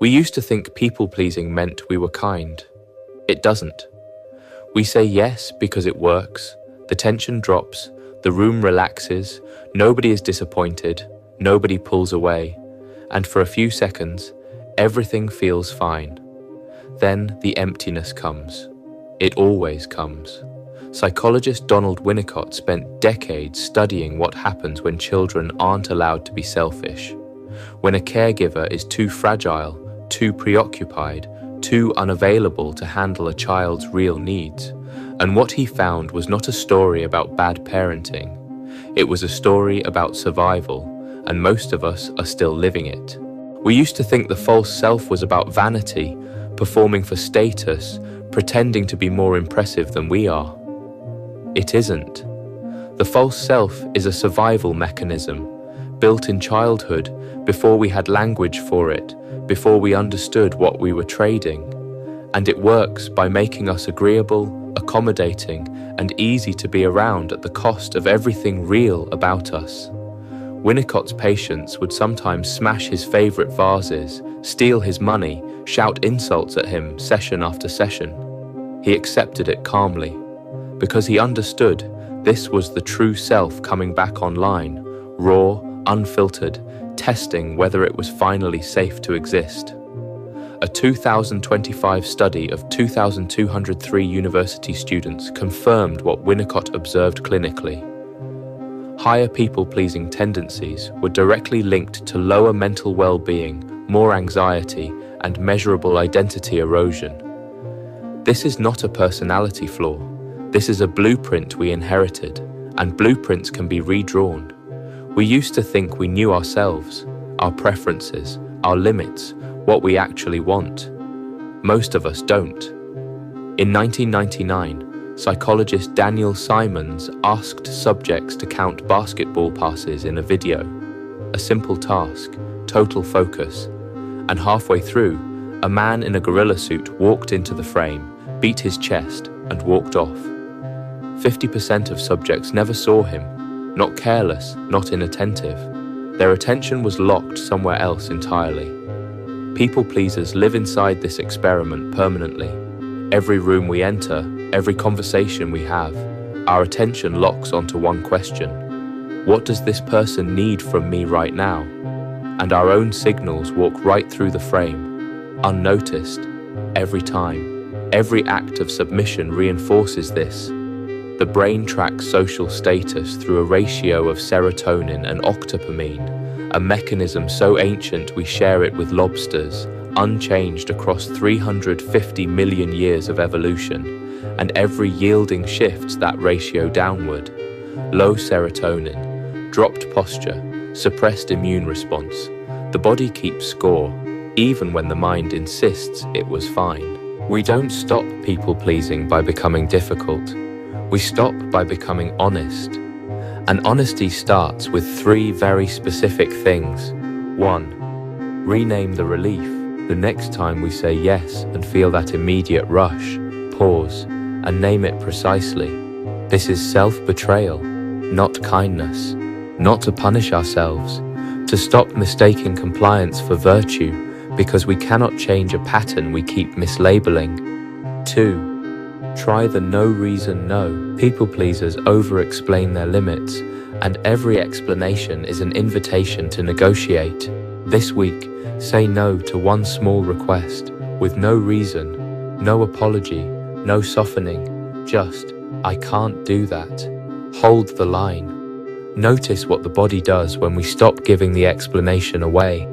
We used to think people-pleasing meant we were kind. It doesn't. We say yes because it works, the tension drops, the room relaxes, nobody is disappointed, nobody pulls away, and for a few seconds, everything feels fine. Then the emptiness comes. It always comes. Psychologist Donald Winnicott spent decades studying what happens when children aren't allowed to be selfish. When a caregiver is too fragile, too preoccupied, too unavailable to handle a child's real needs. And what he found was not a story about bad parenting. It was a story about survival, and most of us are still living it. We used to think the false self was about vanity, performing for status, pretending to be more impressive than we are. It isn't. The false self is a survival mechanism, built in childhood, before we had language for it, before we understood what we were trading. And it works by making us agreeable, accommodating, and easy to be around at the cost of everything real about us. Winnicott's patients would sometimes smash his favorite vases, steal his money, shout insults at him session after session. He accepted it calmly, because he understood this was the true self coming back online, raw, unfiltered, testing whether it was finally safe to exist. A 2025 study of 2,203 university students confirmed what Winnicott observed clinically. Higher people-pleasing tendencies were directly linked to lower mental well-being, more anxiety, and measurable identity erosion. This is not a personality flaw. This is a blueprint we inherited, and blueprints can be redrawn. We used to think we knew ourselves, our preferences, our limits, what we actually want. Most of us don't. In 1999, psychologist Daniel Simons asked subjects to count basketball passes in a video. A simple task, total focus. And halfway through, a man in a gorilla suit walked into the frame, beat his chest, and walked off. 50% of subjects never saw him. Not careless, not inattentive. Their attention was locked somewhere else entirely. People pleasers live inside this experiment permanently. Every room we enter, every conversation we have, our attention locks onto one question. What does this person need from me right now? And our own signals walk right through the frame, unnoticed, every time. Every act of submission reinforces this. The brain tracks social status through a ratio of serotonin and octopamine, a mechanism so ancient we share it with lobsters, unchanged across 350 million years of evolution, and every yielding shifts that ratio downward. Low serotonin, dropped posture, suppressed immune response. The body keeps score, even when the mind insists it was fine. We don't stop people-pleasing by becoming difficult. We stop by becoming honest. And honesty starts with 3 very specific things. 1. Rename the relief. The next time we say yes and feel that immediate rush, pause and name it precisely. This is self-betrayal, not kindness. Not to punish ourselves, to stop mistaking compliance for virtue because we cannot change a pattern we keep mislabeling. 2. Try the no reason no. People pleasers over-explain their limits, and every explanation is an invitation to negotiate. This week, say no to one small request, with no reason, no apology, no softening, just, I can't do that. Hold the line. Notice what the body does when we stop giving the explanation away.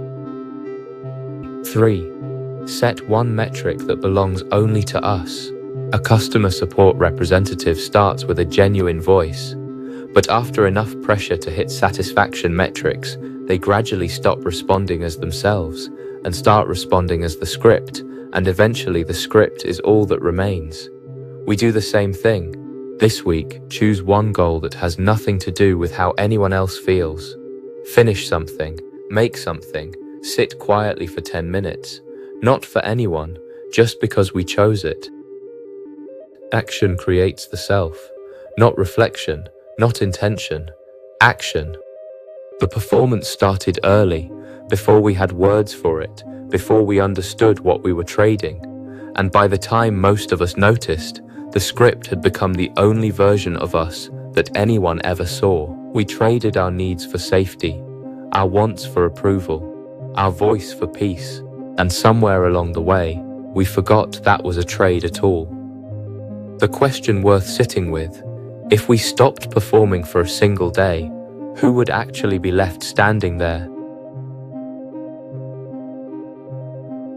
3. Set one metric that belongs only to us. A customer support representative starts with a genuine voice, but after enough pressure to hit satisfaction metrics, they gradually stop responding as themselves and start responding as the script, and eventually the script is all that remains. We do the same thing. This week, choose one goal that has nothing to do with how anyone else feels. Finish something, make something, sit quietly for 10 minutes, not for anyone, just because we chose it. Action creates the self, not reflection, not intention, action. The performance started early, before we had words for it, before we understood what we were trading, and by the time most of us noticed, the script had become the only version of us that anyone ever saw. We traded our needs for safety, our wants for approval, our voice for peace, and somewhere along the way, we forgot that was a trade at all. The question worth sitting with, if we stopped performing for a single day, who would actually be left standing there,